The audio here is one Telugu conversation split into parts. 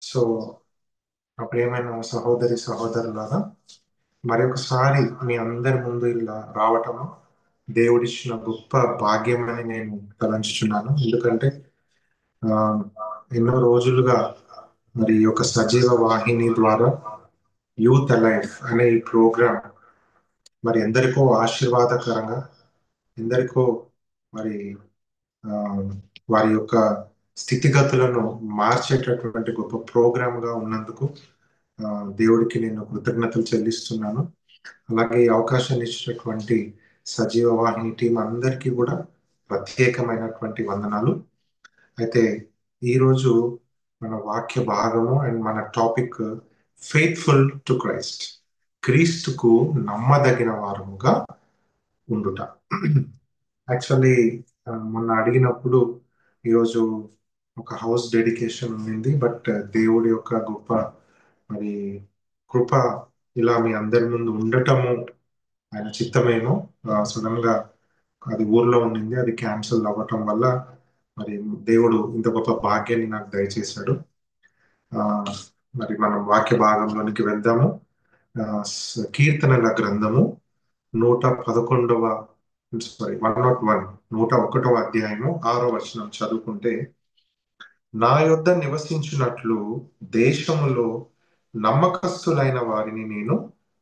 సో నా ప్రియమైన సహోదరి సహోదరులారా, మరొకసారి మీ అందరి ముందు ఇలా రావటము దేవుడిచ్చిన గొప్ప భాగ్యమని నేను తలంచుచున్నాను. ఎందుకంటే ఆ, ఎన్నో రోజులుగా మరి ఈ యొక్క సజీవ వాహిని ద్వారా యూత్ అలైఫ్ అనే ఈ ప్రోగ్రాం మరి ఎందరికో ఆశీర్వాదకరంగా, ఎందరికో మరి ఆ, వారి యొక్క స్థితిగతులను మార్చేటటువంటి గొప్ప ప్రోగ్రామ్ గా ఉన్నందుకు ఆ, దేవుడికి నేను కృతజ్ఞతలు చెల్లిస్తున్నాను. అలాగే ఈ అవకాశాన్ని ఇచ్చినటువంటి సజీవ వాహిని టీం అందరికీ కూడా ప్రత్యేకమైనటువంటి వందనాలు. అయితే ఈరోజు మన వాక్య భాగము అండ్ మన టాపిక్ ఫెయిత్ఫుల్ టు క్రైస్ట్, క్రీస్తుకు నమ్మదగిన వారముగా ఉండుట. యాక్చువల్లీ మొన్న అడిగినప్పుడు ఈరోజు ఒక హౌస్ డెడికేషన్ ఉంది, బట్ దేవుడి యొక్క గొప్ప మరి కృప ఇలా మీ అందరి ముందు ఉండటము ఆయన చిత్తమేమో. సడన్ గా అది ఊర్లో ఉండింది, అది క్యాన్సిల్ అవ్వటం వల్ల మరి దేవుడు ఇంత గొప్ప భాగ్యాన్ని నాకు దయచేశాడు. ఆ, మరి మనం వాక్య భాగంలోనికి వెళ్దాము. కీర్తనల గ్రంథము 111వ, సారీ 101, 101వ అధ్యాయము 6వ వచనం చదువుకుంటే, నా యొద్ద నివసించున్నట్లు దేశములో నమ్మకస్తులైన వారిని నేను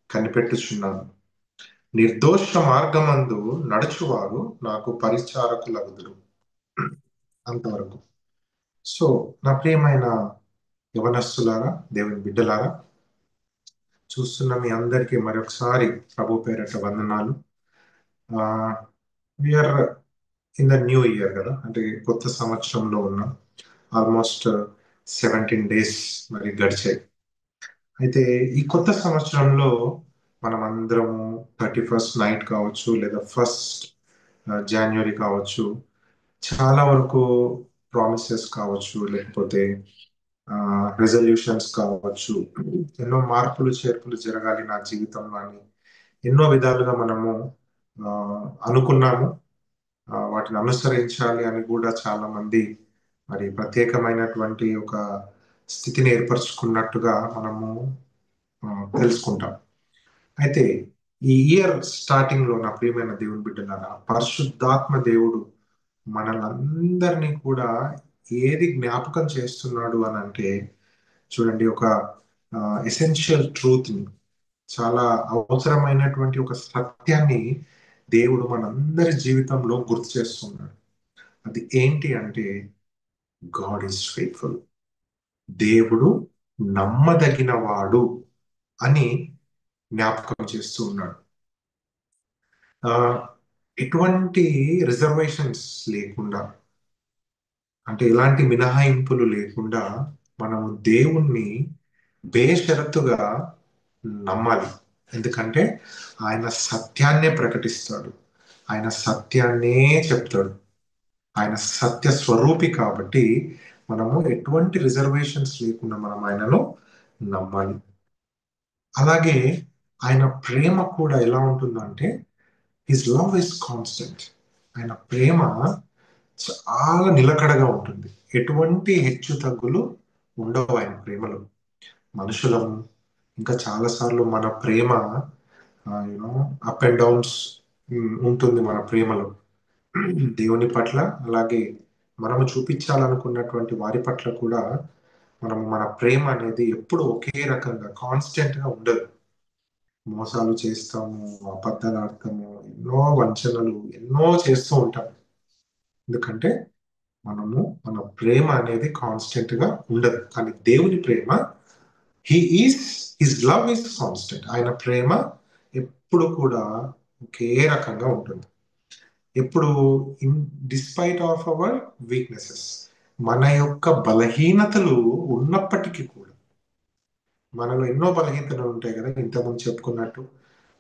కనిపెట్టుచున్నాను. నిర్దోష మార్గమందు నడుచువారు నాకు పరిచారకులగుదురు. అంతవరకు. సో నా ప్రియమైన యవనస్తులారా, దేవుని బిడ్డలారా, చూస్తున్న మీ అందరికీ మరొకసారి ప్రభు పేరట వందనాలు. We are in the new year కదా, అంటే కొత్త సంవత్సరంలో ఉన్నాం. ఆల్మోస్ట్ 17 డేస్ మరి గడిచాయి. అయితే ఈ కొత్త సంవత్సరంలో మనం అందరము 31st నైట్ కావచ్చు, లేదా 1st జనవరి కావచ్చు, చాలా వరకు ప్రామిసెస్ కావచ్చు, లేకపోతే రెజల్యూషన్స్ కావచ్చు, ఎన్నో మార్పులు చేర్పులు జరగాలి నా జీవితంలో అని ఎన్నో విధాలుగా మనము ఆ, అనుకున్నాము. వాటిని అనుసరించాలి అని కూడా చాలా మంది మరి ప్రత్యేకమైనటువంటి ఒక స్థితిని ఏర్పరచుకున్నట్టుగా మనము ఆ, తెలుసుకుంటాం. అయితే ఈ ఇయర్ స్టార్టింగ్ లో నా ప్రియమైన దేవుని బిడ్డలారా, పరిశుద్ధాత్మ దేవుడు మనలందరినీ కూడా ఏది జ్ఞాపకం చేస్తున్నాడు అని అంటే, చూడండి, ఒక ఎసెన్షియల్ ట్రూత్ ని, చాలా అవసరమైనటువంటి ఒక సత్యాన్ని దేవుడు మనందరి జీవితంలో గుర్తు చేస్తున్నాడు. అది ఏంటి అంటే, గాడ్ ఈజ్ ఫెయిత్ఫుల్. దేవుడు నమ్మదగిన వాడు అని జ్ఞాపకం చేస్తూ ఉన్నాడు. ఆ, ఎటువంటి రిజర్వేషన్స్ లేకుండా, అంటే ఎలాంటి మినహాయింపులు లేకుండా మనము దేవుణ్ణి బేషరతుగా నమ్మాలి. ఎందుకంటే ఆయన సత్యాన్నే ప్రకటిస్తాడు, ఆయన సత్యాన్నే చెప్తాడు, ఆయన సత్య స్వరూపి. కాబట్టి మనము ఎటువంటి రిజర్వేషన్స్ లేకుండా మనం ఆయనను నమ్మాలి. అలాగే ఆయన ప్రేమ కూడా ఎలా ఉంటుందంటే, హిస్ లవ్ ఇస్ కాన్స్టెంట్. ఆయన ప్రేమ చాలా నిలకడగా ఉంటుంది. ఎటువంటి హెచ్చు తగ్గులు ఉండవు ఆయన ప్రేమలో. మనుషులము ఇంకా చాలా సార్లు మన ప్రేమ యూనో అప్ అండ్ డౌన్స్ ఉంటుంది మన ప్రేమలో దేవుని పట్ల. అలాగే మనము చూపించాలనుకున్నటువంటి వారి పట్ల కూడా మనము మన ప్రేమ అనేది ఎప్పుడు ఒకే రకంగా కాన్స్టెంట్ గా ఉండదు. మోసాలు చేస్తాము, అబద్ధాలు ఆడతాము, ఎన్నో వంచనలు ఎన్నో చేస్తూ ఉంటాం. ఎందుకంటే మన ప్రేమ అనేది కాన్స్టెంట్ గా ఉండదు. కానీ దేవుని ప్రేమ, he is his love is constant. ఆయన ప్రేమ ఎప్పుడు కూడా ఒకే రకంగా ఉంటుంది. ఎప్పుడు, in despite of our weaknesses, మన యొక్క బలహీనతలు ఉన్నప్పటికీ కూడా, మనలో ఎన్నో బలహీనతలు ఉంటాయి కదా, ఇంతకుముందు చెప్పుకున్నట్టు.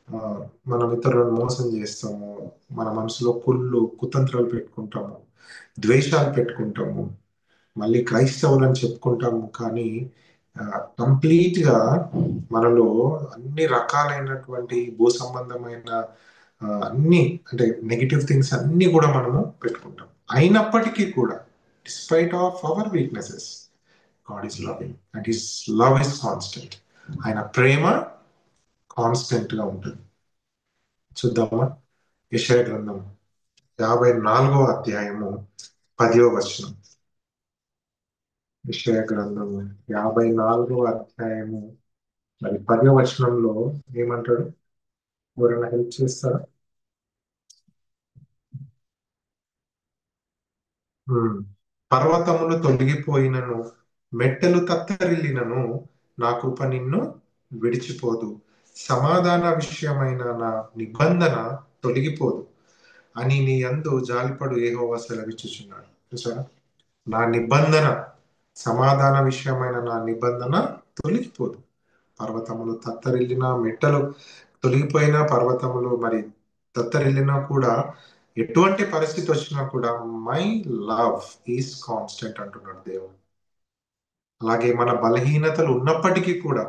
ఆ, మనం ఇతరులను మోసం చేస్తాము, మన మనసులో కుతంత్రాలు పెట్టుకుంటాము, ద్వేషాలు పెట్టుకుంటాము, మళ్ళీ క్రైస్తవులని చెప్పుకుంటాము. కానీ కంప్లీట్ గా మనలో అన్ని రకాలైనటువంటి భూ సంబంధమైన అన్ని, అంటే నెగిటివ్ థింగ్స్ అన్ని కూడా మనము పెట్టుకుంటాం. అయినప్పటికీ కూడా, despite of our weaknesses, God is loving and his love is constant. ఆయన ప్రేమ కాన్స్టెంట్ గా ఉంటుంది. చూద్దామా? యెషయా గ్రంథం 54వ అధ్యాయము 10వ వచనం. యెషయా గ్రంథము 54వ అధ్యాయము మరి 10వ వచనంలో ఏమంటాడు? ఎవరైనా హెల్ప్ చేస్తారా? పర్వతములు తొలగిపోయినను, మెట్టెలు తత్తరిల్లినను, నా కృప నిన్ను విడిచిపోదు, సమాధాన విషయమైన నా నిబంధన తొలగిపోదు అని నీ యందు జాలిపడు యెహోవా సెలవిచ్చుచున్నాడు. చూసారా? నా నిబంధన, సమాధాన విషయమైన నా నిబంధన తొలగిపోదు. పర్వతములు తత్తరిల్లిన, మెట్టలు తొలగిపోయిన, పర్వతములు మరి తత్తరిల్లినా కూడా, ఎటువంటి పరిస్థితి వచ్చినా కూడా మై లవ్ ఈస్ కాన్స్టెంట్ అంటున్నాడు దేవుడు. అలాగే మన బలహీనతలు ఉన్నప్పటికీ కూడా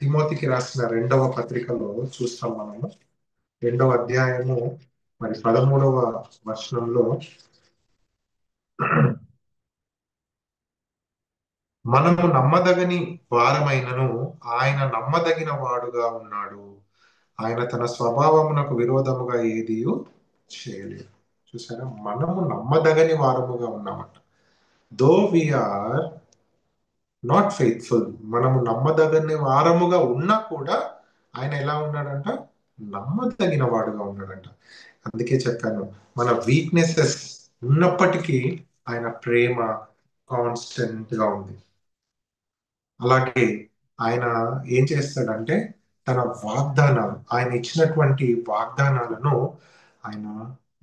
తిమోతికి రాసిన 2వ పత్రికలో చూస్తాం మనము. 2వ అధ్యాయము మరి 13వ వచనంలో, మనము నమ్మదగని వారమైనను ఆయన నమ్మదగిన వాడుగా ఉన్నాడు, ఆయన తన స్వభావమునకు విరోధముగా ఏది చేయలేదు. చూసారా? మనము నమ్మదగని వారముగా ఉన్నామంట. దో వీఆర్ నాట్ ఫెయిత్ఫుల్, మనము నమ్మదగని వారముగా ఉన్నా కూడా ఆయన ఎలా ఉన్నాడంట? నమ్మదగిన వాడుగా ఉన్నాడంట. అందుకే చెప్పాను, మన వీక్నెసెస్ ఉన్నప్పటికీ ఆయన ప్రేమ కాన్స్టెంట్ గా ఉంది. అలాగే ఆయన ఏం చేస్తాడంటే, తన వాగ్దానాలు, ఆయన ఇచ్చినటువంటి వాగ్దానాలను ఆయన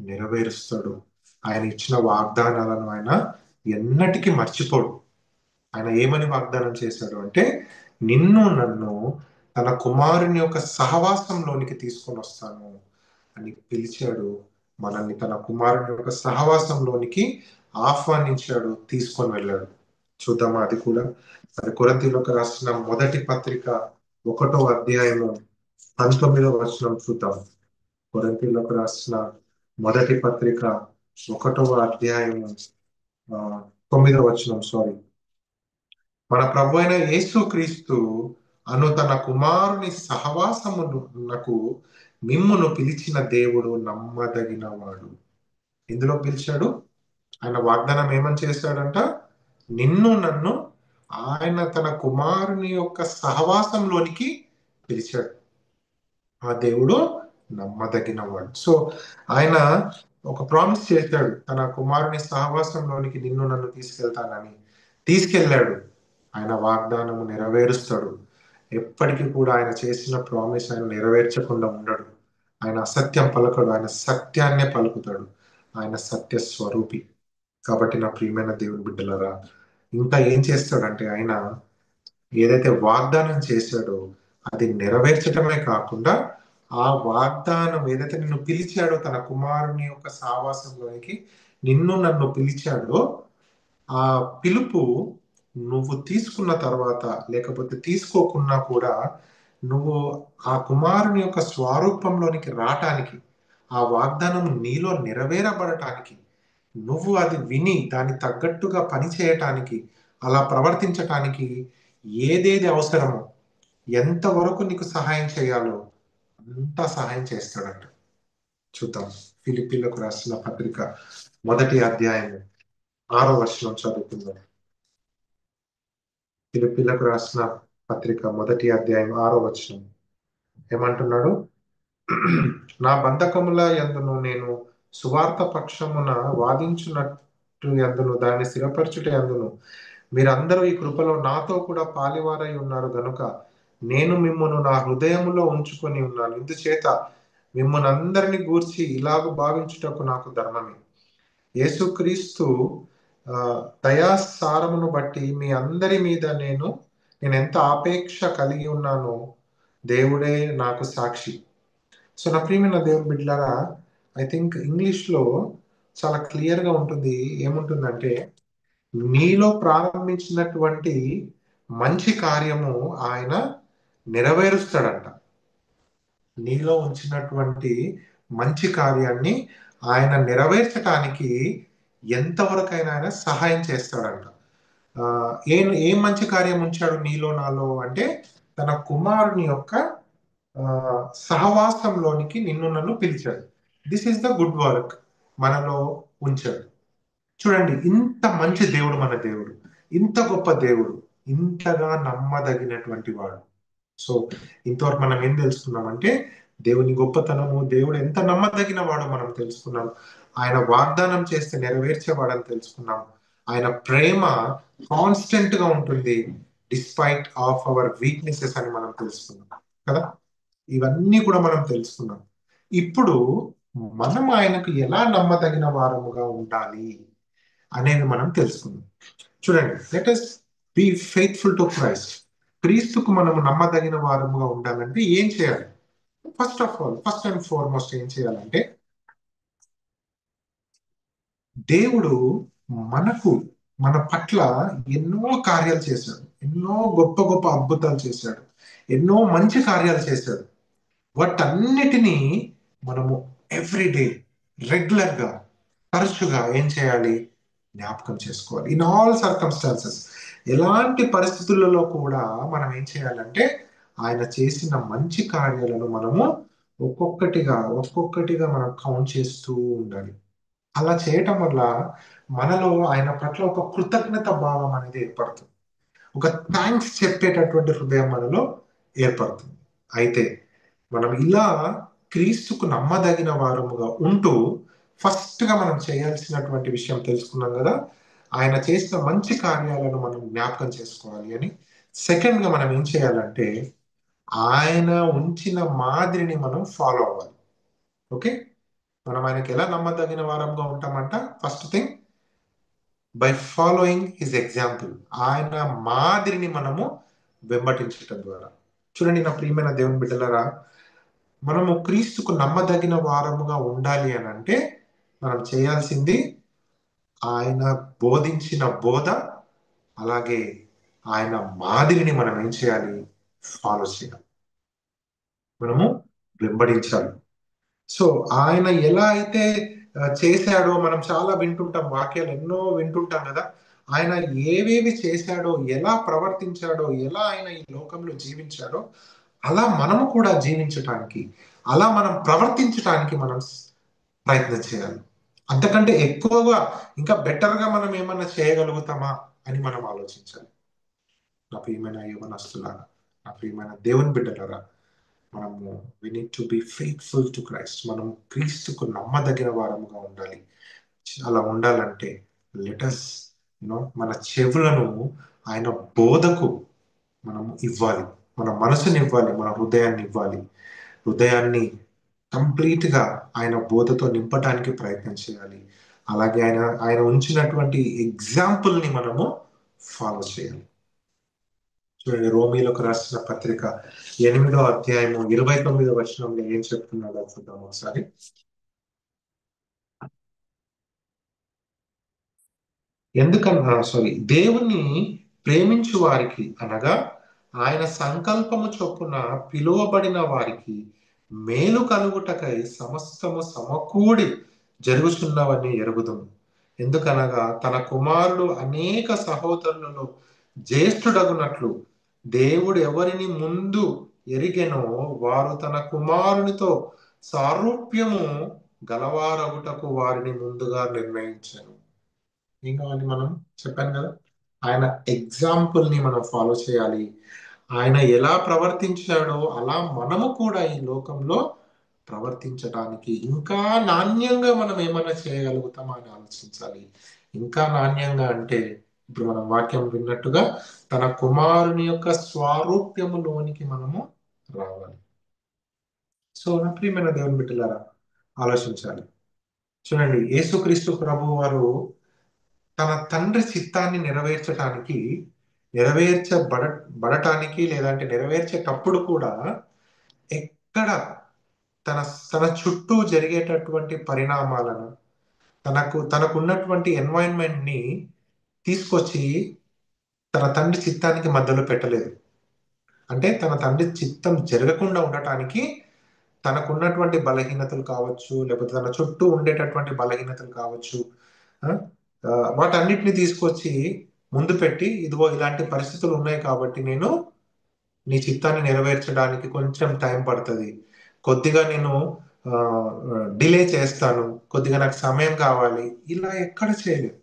నెరవేరుస్తాడు. ఆయన ఇచ్చిన వాగ్దానాలను ఆయన ఎన్నటికీ మర్చిపోడు. ఆయన ఏమని వాగ్దానం చేశాడు అంటే, నిన్ను నన్ను తన కుమారుని యొక్క సహవాసంలోనికి తీసుకొని వస్తాను అని పిలిచాడు. మనల్ని తన కుమారుని యొక్క సహవాసంలోనికి ఆహ్వానించాడు, తీసుకొని వెళ్ళాడు. చూద్దామా అది కూడా? అది కొరింథీయులకు రాసిన మొదటి పత్రిక 1వ అధ్యాయము 19వ వచనం చూద్దాం. కొరింథీయులకు రాసిన మొదటి పత్రిక 1వ అధ్యాయము 9వ వచనం. సారీ, మన ప్రభు అయిన యేసు క్రీస్తు అను తన కుమారుని సహవాసమునకు మిమ్మును పిలిచిన దేవుడు నమ్మదగిన వాడు. ఇందులో పిలిచాడు. ఆయన వాగ్దానం ఏమని చేశాడంట? నిన్ను నన్ను ఆయన తన కుమారుని యొక్క సహవాసంలోనికి పిలిచాడు. ఆ దేవుడు నమ్మదగిన వాడు. సో ఆయన ఒక ప్రామిస్ చేశాడు, తన కుమారుని సహవాసంలోనికి నిన్ను నన్ను తీసుకెళ్తానని. తీసుకెళ్ళాడు. ఆయన వాగ్దానము నెరవేరుస్తాడు. ఎప్పటికీ కూడా ఆయన చేసిన ప్రామిస్ ఆయన నెరవేర్చకుండా ఉండడు. ఆయన అసత్యం పలకడు, ఆయన సత్యాన్నే పలుకుతాడు. ఆయన సత్య స్వరూపి. కాబట్టి నా ప్రియమైన దేవుని బిడ్డలరా, ఇంకా ఏం చేస్తాడంటే, ఆయన ఏదైతే వాగ్దానం చేశాడో అది నెరవేర్చడమే కాకుండా, ఆ వాగ్దానం ఏదైతే నిన్ను పిలిచాడో, తన కుమారుని యొక్క సావాసంలోనికి నిన్ను నన్ను పిలిచాడో, ఆ పిలుపు నువ్వు తీసుకున్న తర్వాత, లేకపోతే తీసుకోకున్నా కూడా, నువ్వు ఆ కుమారుని యొక్క స్వరూపంలోనికి రావటానికి, ఆ వాగ్దానం నీలో నెరవేరబడటానికి, నువ్వు అది విని దాన్ని తగ్గట్టుగా పని చేయటానికి, అలా ప్రవర్తించటానికి ఏదేది అవసరమో, ఎంతవరకు నీకు సహాయం చేయాలో అంతా సహాయం చేస్తాడంట. చూద్దాం. ఫిలిప్పీలకు రాసిన పత్రిక 1వ అధ్యాయం 6వ వచనం చదువుకుందాం. ఫిలిప్పీలకు రాసిన పత్రిక 1వ అధ్యాయం 6వ వచనం ఏమంటున్నాడు? నా బంధకముల యందును నేను సువార్త పక్షమున వాదించున్నట్టు యందును, దాన్ని స్థిరపరచుట యందును మీరందరూ ఈ కృపలో నాతో కూడా పాలివారై ఉన్నారు గనుక నేను మిమ్మును నా హృదయములో ఉంచుకొని ఉన్నాను. ఇందుచేత మిమ్మల్ని అందరినీ గూర్చి ఇలాగ భావించుటకు నాకు ధర్మమే. యేసుక్రీస్తు దయాసారమును బట్టి మీ అందరి మీద నేను ఎంత ఆపేక్ష కలిగి ఉన్నానో దేవుడే నాకు సాక్షి. సో నా ప్రియమైన దేవుని బిడ్డలారా, ఐ థింక్ ఇంగ్లీష్ లో చాలా క్లియర్ గా ఉంటుంది. ఏముంటుందంటే, నీలో ప్రారంభించినటువంటి మంచి కార్యము ఆయన నెరవేరుస్తాడంట. నీలో ఉంచినటువంటి మంచి కార్యాన్ని ఆయన నెరవేర్చడానికి ఎంతవరకైనా ఆయన సహాయం చేస్తాడంట. ఆ, ఏం మంచి కార్యం ఉంచాడు నీలో నాలో అంటే తన కుమారుని యొక్క ఆ, సహవాసంలోనికి నిన్ను నన్ను పిలిచాడు. This is the good work మనలో ఉంచాడు. చూడండి, ఇంత మంచి దేవుడు మన దేవుడు, ఇంత గొప్ప దేవుడు, ఇంతగా నమ్మదగినటువంటి వాడు. సో ఇంతవరకు మనం ఏం తెలుసుకున్నామంటే దేవుని గొప్పతనము, దేవుడు ఎంత నమ్మదగిన వాడో మనం తెలుసుకున్నాం. ఆయన వాగ్దానం చేస్తే నెరవేర్చేవాడని తెలుసుకున్నాం. ఆయన ప్రేమ కాన్స్టెంట్ గా ఉంటుంది డిస్పైట్ ఆఫ్ అవర్ వీక్నెసెస్ అని మనం తెలుసుకున్నాం కదా. ఇవన్నీ కూడా మనం తెలుసుకున్నాం. ఇప్పుడు మనం ఆయనకు ఎలా నమ్మదగిన వారముగా ఉండాలి అనేది మనం తెలుసుకుందాం. చూడండి, let us B faithful to Christ. క్రీస్తుకు మనము నమ్మదగిన వారముగా ఉండాలంటే ఏం చేయాలి? First of all, first and foremost ఏం చేయాలంటే దేవుడు మనకు మన పట్ల ఎన్నో కార్యాలు చేశాడు, ఎన్నో గొప్ప గొప్ప అద్భుతాలు చేశాడు, ఎన్నో మంచి కార్యాలు చేశాడు. వాటన్నిటినీ మనము ఎవ్రీడే, రెగ్యులర్ గా, తరచుగా ఏం చేయాలి? జ్ఞాపకం చేసుకోవాలి. ఇన్ ఆల్ సర్కమ్స్టాన్సెస్, ఎలాంటి పరిస్థితులలో కూడా మనం ఏం చేయాలంటే ఆయన చేసిన మంచి కార్యాలను మనము ఒక్కొక్కటిగా ఒక్కొక్కటిగా మనం కౌంట్ చేస్తూ ఉండాలి. అలా చేయటం వల్ల మనలో ఆయన పట్ల ఒక కృతజ్ఞత భావం అనేది ఏర్పడుతుంది. ఒక థ్యాంక్స్ చెప్పేటటువంటి హృదయం మనలో ఏర్పడుతుంది. అయితే మనం ఇలా క్రీస్తుకు నమ్మదగిన వారముగా ఉంటూ ఫస్ట్ గా మనం చేయాల్సినటువంటి విషయం తెలుసుకున్నాం కదా, ఆయన చేసిన మంచి కార్యాలను మనం జ్ఞాపకం చేసుకోవాలి అని. సెకండ్ గా మనం ఏం చేయాలంటే ఆయన ఉంచిన మాదిరిని మనం ఫాలో అవ్వాలి. ఓకే, మనం ఆయనకి ఎలా నమ్మదగిన వారంగా ఉంటామంట? First thing, by following his example. ఆయన మాదిరిని మనము వెంబడించటం ద్వారా. చూడండి నా ప్రియమైన దేవుని బిడ్డలారా, మనము క్రీస్తుకు నమ్మదగిన వారముగా ఉండాలి అని అంటే మనం చేయాల్సింది ఆయన బోధించిన బోధ, అలాగే ఆయన మాదిరిని మనం ఏం చేయాలి? ఫాలో చేయాలి, మనము వెంబడించాలి. సో ఆయన ఎలా అయితే చేశాడో మనం చాలా వింటుంటాం, వాక్యాలు ఎన్నో వింటుంటాం కదా. ఆయన ఏవేవి చేశాడో, ఎలా ప్రవర్తించాడో, ఎలా ఆయన ఈ లోకంలో జీవించాడో అలా మనము కూడా జీవించటానికి, అలా మనం ప్రవర్తించటానికి మనం ప్రయత్నం చేయాలి. అంతకంటే ఎక్కువగా ఇంకా బెటర్ గా మనం ఏమన్నా చేయగలుగుతామా అని మనం ఆలోచించాలి. నా ప్రియమైన యవనస్తులారా, నా ప్రియమైన దేవుని బిడ్డలారా, మనము we need to be faithful to Christ. మనం క్రీస్తుకు నమ్మదగిన వారముగా ఉండాలి. అలా ఉండాలంటే లెటస్ మన చెవులను ఆయన బోధకు మనం ఇవ్వాలి, మన మనసుని ఇవ్వాలి, మన హృదయాన్ని ఇవ్వాలి. హృదయాన్ని కంప్లీట్ గా ఆయన బోధతో నింపడానికి ప్రయత్నం చేయాలి. అలాగే ఆయన ఉంచినటువంటి ఎగ్జాంపుల్ ని మనము ఫాలో చేయాలి. చూడండి, రోమీలకు రాసిన పత్రిక 8వ అధ్యాయము 29వ వచనంలో ఏం చెప్తున్నాడో చూద్దాం ఒకసారి. ఎందుకన్నా సారీ, దేవుణ్ణి ప్రేమించు వారికి అనగా ఆయన సంకల్పము చొప్పున పిలువబడిన వారికి మేలు కలుగుటకై సమస్తము సమకూడి జరుగుచున్నవని ఎరుగుదుము. ఎందుకనగా తన కుమారుడు అనేక సహోదరులలో జ్యేష్ఠుడగునట్లు దేవుడు ఎవరిని ముందు ఎరిగెనో వారు తన కుమారునితో సారూప్యము గలవారగుటకు వారిని ముందుగా నిర్ణయించారు. ఏం కావాలి? మనం చెప్పాను కదా, ఆయన ఎగ్జాంపుల్ ని మనం ఫాలో చేయాలి. ఆయన ఎలా ప్రవర్తించాడో అలా మనము కూడా ఈ లోకంలో ప్రవర్తించడానికి ఇంకా నాణ్యంగా మనం ఏమైనా చేయగలుగుతామా అని ఆలోచించాలి. ఇంకా నాణ్యంగా అంటే ఇప్పుడు మనం వాక్యం విన్నట్టుగా తన కుమారుని యొక్క స్వారూప్యములోనికి మనము రావాలి. సో నా ప్రియమైన దేవుని బిడ్డలారా, ఆలోచించాలి. చూడండి, యేసుక్రీస్తు ప్రభు వారు తన తండ్రి చిత్తాన్ని బడటానికి లేదంటే నెరవేర్చేటప్పుడు కూడా ఎక్కడ తన తన చుట్టూ జరిగేటటువంటి పరిణామాలను, తనకున్నటువంటి ఎన్వైరన్మెంట్ ని తీసుకొచ్చి తన తండ్రి చిత్తానికి మధ్యలో పెట్టలేదు. అంటే తన తండ్రి చిత్తం జరగకుండా ఉండటానికి తనకున్నటువంటి బలహీనతలు కావచ్చు, లేకపోతే తన చుట్టూ ఉండేటటువంటి బలహీనతలు కావచ్చు, ఆ, వాటన్నిటిని తీసుకొచ్చి ముందు పెట్టి, ఇదిగో ఇలాంటి పరిస్థితులు ఉన్నాయి కాబట్టి నేను నీ చిత్తాన్ని నెరవేర్చడానికి కొంచెం టైం పడుతుంది, కొద్దిగా నేను డిలే చేస్తాను, కొద్దిగా నాకు సమయం కావాలి, ఇలా ఎక్కడ చేయలేదు.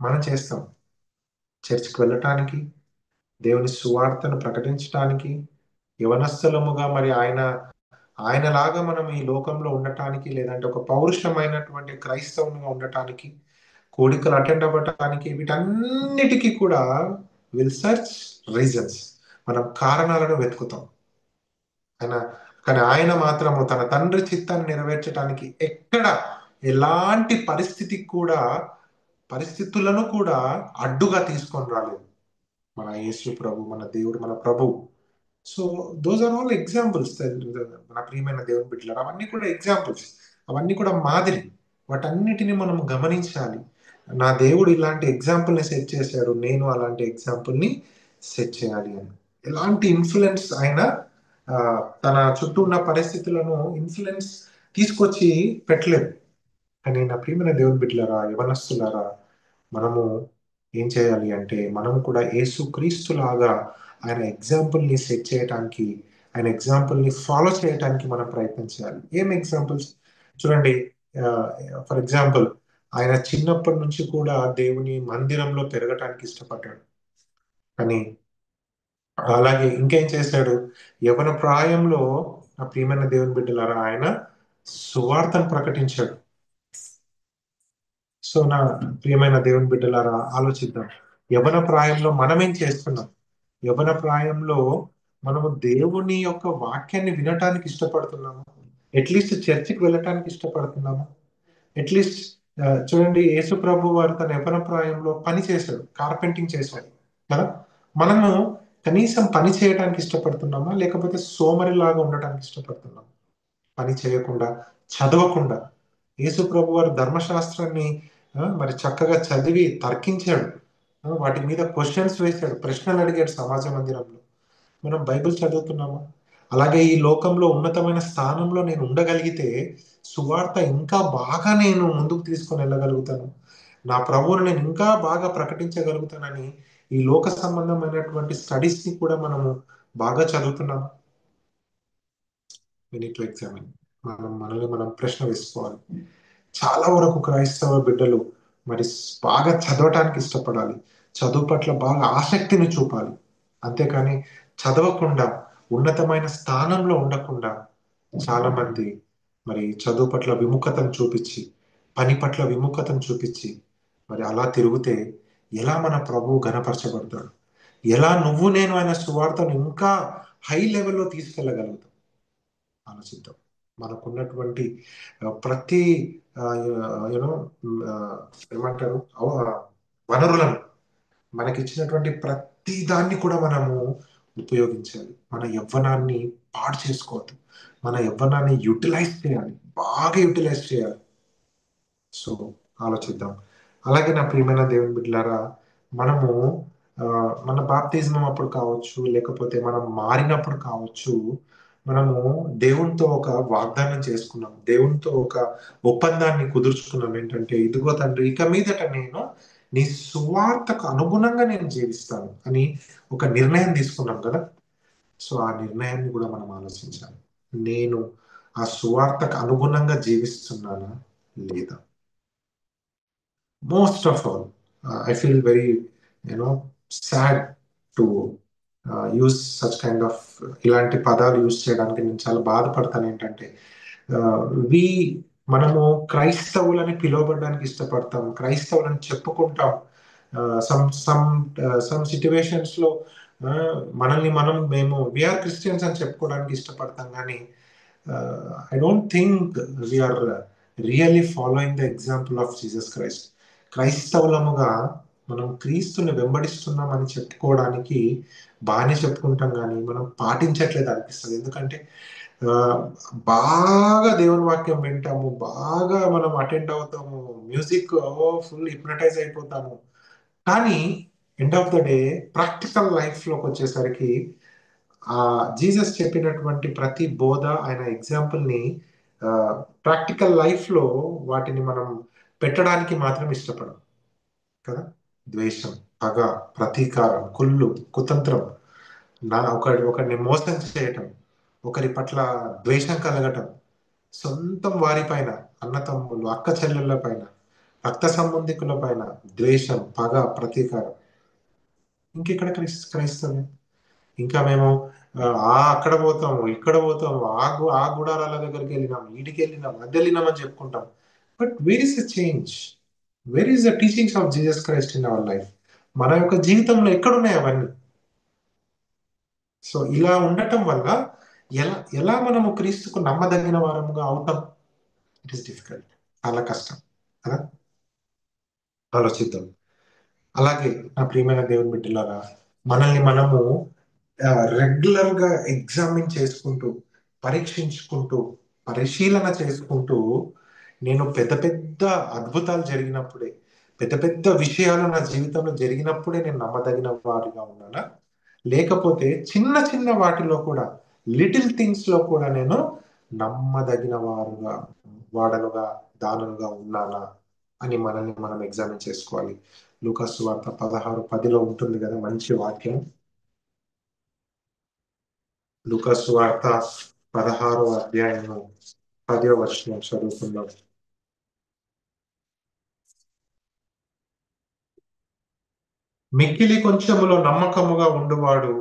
మనం చేస్తాం చర్చ్కి వెళ్ళటానికి, దేవుని సువార్తను ప్రకటించడానికి, యవనస్థలముగా మరి ఆయనలాగా మనం ఈ లోకంలో ఉండటానికి, లేదంటే ఒక పౌరుషమైనటువంటి క్రైస్తవునిగా ఉండటానికి, కోడికలు అటెండ్ అవ్వటానికి, వీటన్నిటికీ కూడా విల్ సర్చ్ రీజన్స్, మనం కారణాలను వెతుకుతాం. ఆయన కానీ ఆయన మాత్రము తన తండ్రి చిత్తాన్ని నెరవేర్చడానికి ఎక్కడ ఎలాంటి పరిస్థితులను కూడా అడ్డుగా తీసుకొని రాలేదు మన యేసు ప్రభు, మన దేవుడు, మన ప్రభు. So those are all examples. మన ప్రియమైన దేవుని బిడ్డలారా, అవన్నీ కూడా ఎగ్జాంపుల్స్, అవన్నీ కూడా మాదిరి. వాటన్నిటిని మనం గమనించాలి. నా దేవుడు ఇలాంటి ఎగ్జాంపుల్ ని సెట్ చేశాడు, నేను అలాంటి ఎగ్జాంపుల్ ని సెట్ చేయాలి అని. ఎలాంటి ఇన్ఫ్లుయెన్స్ ఆయన ఆ, తన చుట్టూ ఉన్న పరిస్థితులను ఇన్ఫ్లుయెన్స్ తీసుకొచ్చి పెట్టలేదు. కానీ నా ప్రియమైన దేవుని బిడ్డలారా, యవనస్తులారా, మనము ఏం చేయాలి అంటే, మనము కూడా యేసు క్రీస్తులాగా ఆయన ఎగ్జాంపుల్ ని సెట్ చేయడానికి, ఆయన ఎగ్జాంపుల్ ని ఫాలో చేయడానికి మనం ప్రయత్నం చేయాలి. ఏం ఎగ్జాంపుల్స్ చూడండి. ఫర్ ఎగ్జాంపుల్, ఆయన చిన్నప్పటి నుంచి కూడా దేవుని మందిరంలో పెరగటానికి ఇష్టపడ్డాడు. కానీ అలాగే ఇంకేం చేశాడు, యవన ప్రాయంలో ఆ ప్రియమైన దేవుని బిడ్డలారా ఆయన సువార్తను ప్రకటించాడు. సో నా ప్రియమైన దేవుని బిడ్డలారా, ఆలోచిద్దాం. యవన ప్రాయంలో మనం ఏం చేస్తున్నాం? యవన ప్రాయంలో మనము దేవుని యొక్క వాక్యాన్ని వినటానికి ఇష్టపడుతున్నాము, అట్లీస్ట్ చర్చికి వెళ్ళటానికి ఇష్టపడుతున్నాము. అట్లీస్ట్ చూడండి, యేసు ప్రభు వారు తన యవన ప్రాయంలో పని చేశాడు, కార్పెంటింగ్ చేశాడు కదా. మనము కనీసం పని చేయడానికి ఇష్టపడుతున్నామా, లేకపోతే సోమరిలాగా ఉండటానికి ఇష్టపడుతున్నామా? పని చేయకుండా, చదవకుండా. యేసు ప్రభు వారు ధర్మశాస్త్రాన్ని మరి చక్కగా చదివి తర్కించాడు, వాటి మీద క్వశ్చన్స్ వేశాడు, ప్రశ్నలు అడిగాడు సమాజ మందిరంలో. మనం బైబిల్ చదువుతున్నామా? అలాగే ఈ లోకంలో ఉన్నతమైన స్థానంలో నేను ఉండగలిగితే సువార్త ఇంకా బాగా నేను ముందుకు తీసుకొని వెళ్ళగలుగుతాను, నా ప్రభువుని నేను ఇంకా బాగా ప్రకటించగలుగుతానని ఈ లోక సంబంధమైనటువంటి స్టడీస్ ని కూడా మనము బాగా చదువుతున్నాము. we need to examine. మనల్ని మనం ప్రశ్న వేసుకోవాలి. చాలా వరకు క్రైస్తవ బిడ్డలు మరి బాగా చదవటానికి ఇష్టపడాలి, చదువు పట్ల బాగా ఆసక్తిని చూపాలి. అంతేకాని చదవకుండా, ఉన్నతమైన స్థానంలో ఉండకుండా చాలా మంది మరి చదువు పట్ల విముఖతను చూపించి, పని పట్ల విముఖతను చూపించి మరి అలా తిరిగితే ఎలా మన ప్రభువు ఘనపరచబడతాడు? ఎలా నువ్వు నేను ఆయన సువార్తను ఇంకా హై లెవెల్లో తీసుకెళ్ళగలుగుతాం? ఆలోచిద్దాం. మనకున్నటువంటి ప్రతి యూనో ఏమంటారు వనరులను, మనకిచ్చినటువంటి ప్రతి దాన్ని కూడా మనము ఉపయోగించాలి. మన యవ్వనాన్ని పాడు చేసుకోవద్దు, మన యవ్వనాన్ని యూటిలైజ్ చేయాలి, బాగా యూటిలైజ్ చేయాలి. సో ఆలోచిద్దాం. అలాగే నా ప్రియమైన దేవుని బిడ్డలారా, మనము మన బాప్తిజం అప్పుడు కావచ్చు, లేకపోతే మనం మారినప్పుడు కావచ్చు, మనము దేవునితో ఒక వాగ్దానం చేసుకున్నాం, దేవునితో ఒక ఒప్పందాన్ని కుదుర్చుకున్నాం. ఏంటంటే, ఇదిగో తండ్రి, ఇక మీదట నేను నీ సువార్తకు అనుగుణంగా నేను జీవిస్తాను అని ఒక నిర్ణయం తీసుకున్నాం కదా. సో ఆ నిర్ణయాన్ని కూడా మనం ఆలోచించాలి. నేను ఆ సువార్తకు అనుగుణంగా జీవిస్తున్నానా లేదా? Most of all, I feel very, sad to use such kind of ఇలాంటి పదాలు యూజ్ చేయడానికి నేను చాలా బాధపడతాను. ఏంటంటే వి మనము క్రైస్తవులని పిలువబడడానికి ఇష్టపడతాం, క్రైస్తవులని చెప్పుకుంటాం. సమ్ సిచ్యువేషన్స్ లో మనల్ని మేము వీఆర్ క్రిస్టియన్స్ అని చెప్పుకోవడానికి ఇష్టపడతాం. కానీ I don't think we are really following the example of Jesus Christ. క్రైస్తవులముగా మనం క్రీస్తుని వెంబడిస్తున్నామని చెప్పుకోవడానికి బాగానే చెప్పుకుంటాం, కానీ మనం పాటించట్లేదు అనిపిస్తుంది. ఎందుకంటే ఆ, బాగా దేవుని వాక్యం వింటాము, బాగా మనం అటెండ్ అవుతాము, మ్యూజిక్ ఫుల్ హిప్నటైజ్ అయిపోతాము. కానీ end of the day practical life లోకి వచ్చేసరికి ఆ జీసస్ చెప్పినటువంటి ప్రతి బోధ, ఆయన ఎగ్జాంపుల్ ని ప్రాక్టికల్ లైఫ్ లో వాటిని మనం పెట్టడానికి మాత్రం ఇష్టపడం కదా. ద్వేషం, పగ, ప్రతీకారం, కుళ్ళు, కుతంత్రం, ఒకరిని మోసం చేయటం, ఒకరి పట్ల ద్వేషం కలగటం, సొంతం వారిపైన, అన్నతమ్ములు, అక్క చెల్లెళ్ళ పైన, రక్త సంబంధికుల పైన ద్వేషం, పగ, ప్రతీకారం. ఇంకెక్కడ క్రైస్తవ్యం? ఇంకా మేము అక్కడ పోతాము, ఇక్కడ పోతాము, ఆ గుడారాల దగ్గరికి వెళ్ళినాం, ఈడికి వెళ్ళినాం, అది వెళ్ళినాం అని చెప్పుకుంటాం. But where is the change? Where is the teachings of Jesus Christ in our life? మన యొక్క జీవితంలో ఎక్కడున్నాయి అవన్నీ? సో ఇలా ఉండటం వల్ల ఎలా ఎలా మనము క్రీస్తుకు నమ్మదగిన వారముగా అవుతాం? ఇట్ ఈస్ డిఫికల్ట్, చాలా కష్టం కదా. ఆలోచిద్దాం. అలాగే నా ప్రియమైన దేవుని బిడ్డలారా, మనల్ని మనము రెగ్యులర్ గా ఎగ్జామిన్ చేసుకుంటూ, పరీక్షించుకుంటూ, పరిశీలన చేసుకుంటూ, నేను పెద్ద పెద్ద అద్భుతాలు జరిగినప్పుడే, పెద్ద పెద్ద విషయాలు నా జీవితంలో జరిగినప్పుడే నేను నమ్మదగిన వారిగా ఉన్నానా, లేకపోతే చిన్న చిన్న వాటిలో కూడా, లిటిల్ థింగ్స్ లో కూడా నేను నమ్మదగిన వాడనుగా, దానులుగా ఉన్నానా అని మనల్ని మనం ఎగ్జామిన్ చేసుకోవాలి. లూకాసు వార్త 16:10 ఉంటుంది కదా మంచి వాక్యం. లూకాసు వార్త 16వ అధ్యాయము 10వ వచనం చదువుకుందాం. మిక్కిలి కొంచెములో నమ్మకముగా ఉండువాడు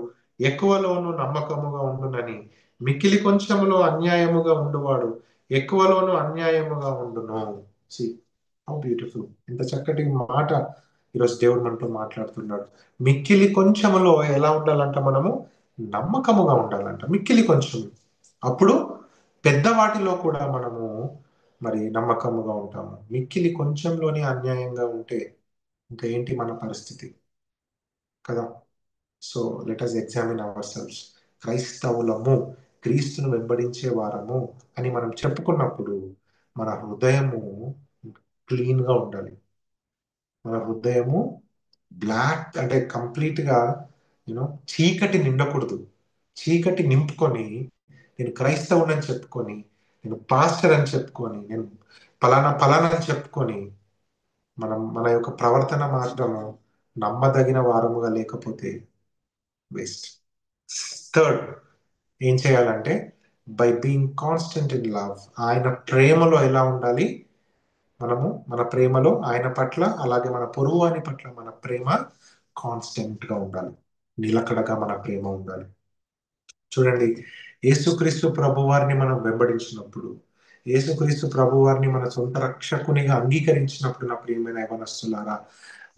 ఎక్కువలోను నమ్మకముగా ఉండునని, మిక్కిలి కొంచెములో అన్యాయముగా ఉండువాడు ఎక్కువలోను అన్యాయముగా ఉండును. See how beautiful! ఎంత చక్కటి మాట ఈరోజు దేవుడు మనతో మాట్లాడుతున్నాడు. మిక్కిలి కొంచెములో ఎలా ఉండాలంట? మనము నమ్మకముగా ఉండాలంట, మిక్కిలి కొంచెం. అప్పుడు పెద్ద వాటిలో కూడా మనము మరి నమ్మకముగా ఉంటాము. మిక్కిలి కొంచెంలోనే అన్యాయంగా ఉంటే ఇంకా ఏంటి మన పరిస్థితి కదా. So let us examine ourselves. క్రైస్తవులము, క్రీస్తును వెంబడించే వారము అని మనం చెప్పుకున్నప్పుడు మన హృదయము క్లీన్ గా ఉండాలి. మన హృదయము బ్లాక్ అంటే కంప్లీట్ గా యూనో చీకటి నిండకూడదు. చీకటి నింపుకొని నేను క్రైస్తవుని చెప్పుకొని, నేను పాస్టర్ అని చెప్పుకొని, నేను పలానా పలానా అని చెప్పుకొని మన యొక్క ప్రవర్తన మాత్రము నమ్మదగిన వారముగా లేకపోతే వేస్ట్. థర్డ్, ఏం చేయాలంటే by being constant in love. ఆయన ప్రేమలో ఎలా ఉండాలి? మనము మన ప్రేమలో ఆయన పట్ల, అలాగే మన పొరుగువాని పట్ల మన ప్రేమ కాన్స్టెంట్ గా ఉండాలి, నిలకడగా మన ప్రేమ ఉండాలి. చూడండి, యేసుక్రీస్తు ప్రభు వారిని మనం వెంబడించినప్పుడు, యేసుక్రీస్తు ప్రభు వారిని మన సొంత రక్షకునిగా అంగీకరించినప్పుడు, నా ప్రియమైన యవనస్తులారా,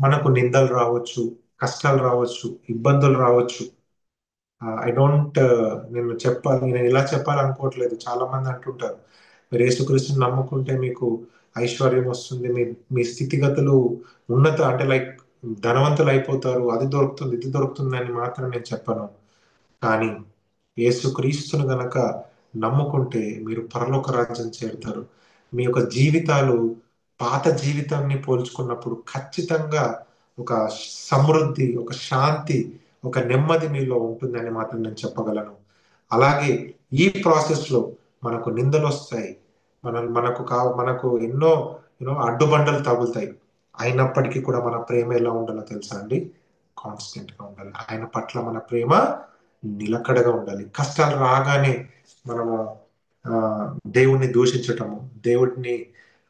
మనకు నిందలు రావచ్చు, కష్టాలు రావచ్చు, ఇబ్బందులు రావచ్చు. ఐ డోంట్ నేను ఇలా చెప్పాలనుకోవట్లేదు. చాలా మంది అంటుంటారు, మీరు యేసుక్రీస్తుని నమ్ముకుంటే మీకు ఐశ్వర్యం వస్తుంది, మీ స్థితిగతులు అంటే లైక్ ధనవంతులు అయిపోతారు, అది దొరుకుతుంది, ఇది దొరుకుతుంది అని మాత్రం నేను చెప్పను. కానీ యేసుక్రీస్తును గనక నమ్ముకుంటే మీరు పరలోక రాజ్యం చేరుతారు. మీ యొక్క జీవితాలు పాత జీవితాన్ని పోల్చుకున్నప్పుడు ఖచ్చితంగా ఒక సమృద్ధి, ఒక శాంతి, ఒక నెమ్మది మీలో ఉంటుందని మాత్రం నేను చెప్పగలను. అలాగే ఈ ప్రాసెస్ లో మనకు నిందలు వస్తాయి, మనకు ఎన్నో అడ్డుబండలు తగులుతాయి. అయినప్పటికీ కూడా మన ప్రేమ ఎలా ఉండాలో తెలుసా అండి? కాన్స్టెంట్ గా ఉండాలి. ఆయన పట్ల మన ప్రేమ నిలకడగా ఉండాలి. కష్టాలు రాగానే మనము ఆ దేవుణ్ణి దూషించటము, దేవుడిని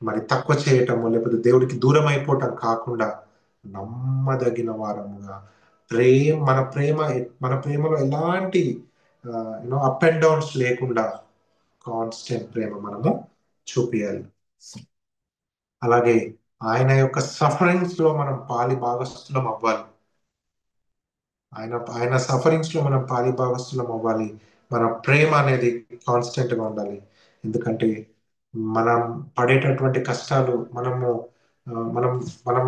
మరి తక్కువ చేయటము, లేకపోతే దేవుడికి దూరం అయిపోవటం కాకుండా నమ్మదగిన వారముగా, మన ప్రేమలో ఎలాంటి అప్ అండ్ డౌన్స్ లేకుండా కాన్స్టెంట్ ప్రేమ మనము చూపియాలి. అలాగే ఆయన యొక్క సఫరింగ్స్ లో మనం పాలి భాగస్థులం అవ్వాలి. ఆయన సఫరింగ్స్ లో మనం పాలి భాగస్థులం అవ్వాలి. మన ప్రేమ అనేది కాన్స్టెంట్ గా ఉండాలి. ఎందుకంటే మనం పడేటటువంటి కష్టాలు, మనం మనం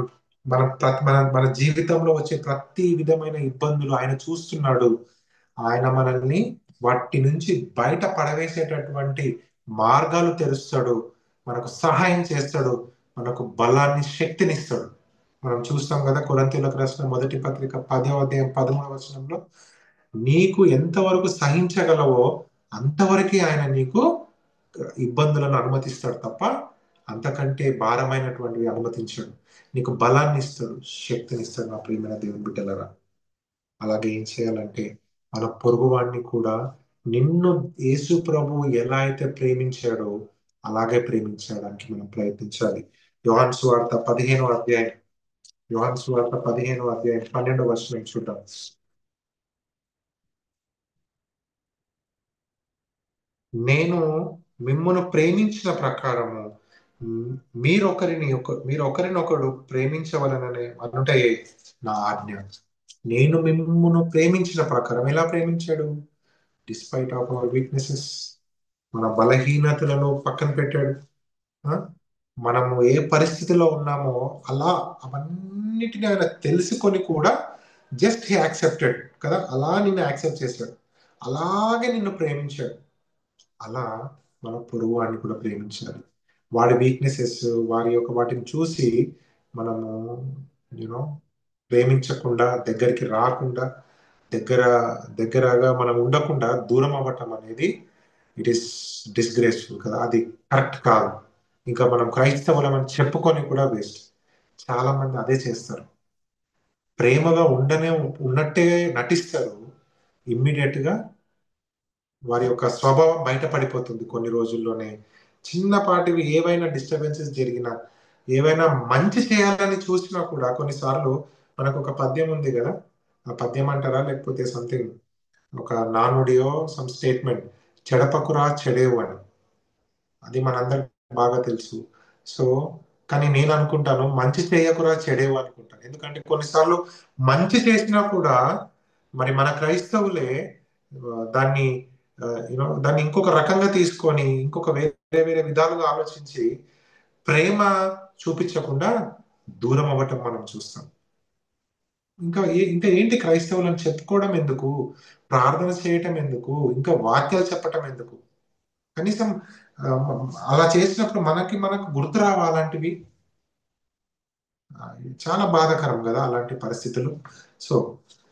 మన జీవితంలో వచ్చే ప్రతి విధమైన ఇబ్బందులు ఆయన చూస్తున్నాడు. ఆయన మనల్ని వాటి నుంచి బయట పడవేసేటటువంటి మార్గాలు తెరుస్తాడు, మనకు సహాయం చేస్తాడు, మనకు బలాన్ని, శక్తినిస్తాడు. మనం చూస్తాం కదా, కొరింథీయులకు రాసిన మొదటి పత్రిక 10వ అధ్యాయం 13వ వచనంలో, నీకు ఎంతవరకు సహించగలవో అంతవరకే ఆయన నీకు ఇబ్బందులను అనుమతిస్తాడు తప్ప అంతకంటే భారమైనటువంటివి అనుమతించాడు. నీకు బలాన్ని ఇస్తాడు, శక్తిని ఇస్తాడు నా ప్రియమైన దేవుని బిడ్డలారా. అలాగే ఏం చేయాలంటే మన పొరుగువాడిని కూడా నిన్ను యేసు ప్రభు ఎలా అయితే ప్రేమించాడో అలాగే ప్రేమించడానికి మనం ప్రయత్నించాలి. యోహాను సువార్త 15వ అధ్యాయం, యోహాను సువార్త 15వ అధ్యాయం 12వ వచనం చూద్దాం. నేను మిమ్మును ప్రేమించిన ప్రకారము మ్, మీరొకరినొకడు ప్రేమించవలననే అనుటే నా ఆజ్ఞ. నేను మిమ్మును ప్రేమించిన ప్రకారం ఎలా ప్రేమించాడు? డిస్పైట్ ఆఫ్ అవర్ వీక్నెసెస్, మన బలహీనతలను పక్కన పెట్టాడు. ఆ? మనము ఏ పరిస్థితిలో ఉన్నామో అలా అవన్నిటిని ఆయన తెలుసుకొని కూడా జస్ట్ హీ యాక్సెప్టెడ్ కదా, అలా నిన్ను యాక్సెప్ట్ చేశాడు, అలాగే నిన్ను ప్రేమించాడు. అలా మన పొరుగు వాడిని కూడా ప్రేమించాలి. వాడి వీక్నెసెస్, వారి యొక్క వాటిని చూసి మనము యూనో ప్రేమించకుండా, దగ్గరికి రాకుండా, దగ్గర దగ్గరగా మనం ఉండకుండా దూరం అవ్వటం అనేది ఇట్ ఈస్ డిస్గ్రేస్ఫుల్ కదా, అది కరెక్ట్ కాదు. ఇంకా మనం క్రైస్తవులమని చెప్పుకొని కూడా వేస్ట్. చాలా మంది అదే చేస్తారు, ప్రేమగా ఉన్నట్టే నటిస్తారు. ఇమ్మీడియట్ గా వారి యొక్క స్వభావం బయటపడిపోతుంది కొన్ని రోజుల్లోనే. చిన్నపాటివి ఏవైనా డిస్టర్బెన్సెస్ జరిగినా, ఏవైనా మంచి చేయాలని చూసినా కూడా కొన్నిసార్లు మనకు ఒక పద్యం ఉంది కదా, ఆ పద్యం అంటారా లేకపోతే సంథింగ్, ఒక నానుడియో సమ్ స్టేట్మెంట్, చెడపకురా చెడేవు అని. అది మనందరికి బాగా తెలుసు. సో కానీ నేను అనుకుంటాను మంచి చేయకురా చెడేవు అనుకుంటాను. ఎందుకంటే కొన్నిసార్లు మంచి చేసినా కూడా మరి మన క్రైస్తవులే దాన్ని దాన్ని ఇంకొక రకంగా తీసుకొని ఇంకొక వేరే వేరే విధాలుగా ఆలోచించి ప్రేమ చూపించకుండా దూరం అవ్వటం మనం చూస్తాం. ఇంకా ఏంటి క్రైస్తవులను చెప్పుకోవడం ఎందుకు, ప్రార్థన చేయటం ఎందుకు, ఇంకా వాక్యాలు చెప్పటం ఎందుకు? కనీసం ఆ, అలా చేసినప్పుడు మనకు గుర్తు రావాలంటివి. ఇది చాలా బాధాకరం కదా అలాంటి పరిస్థితులు. సో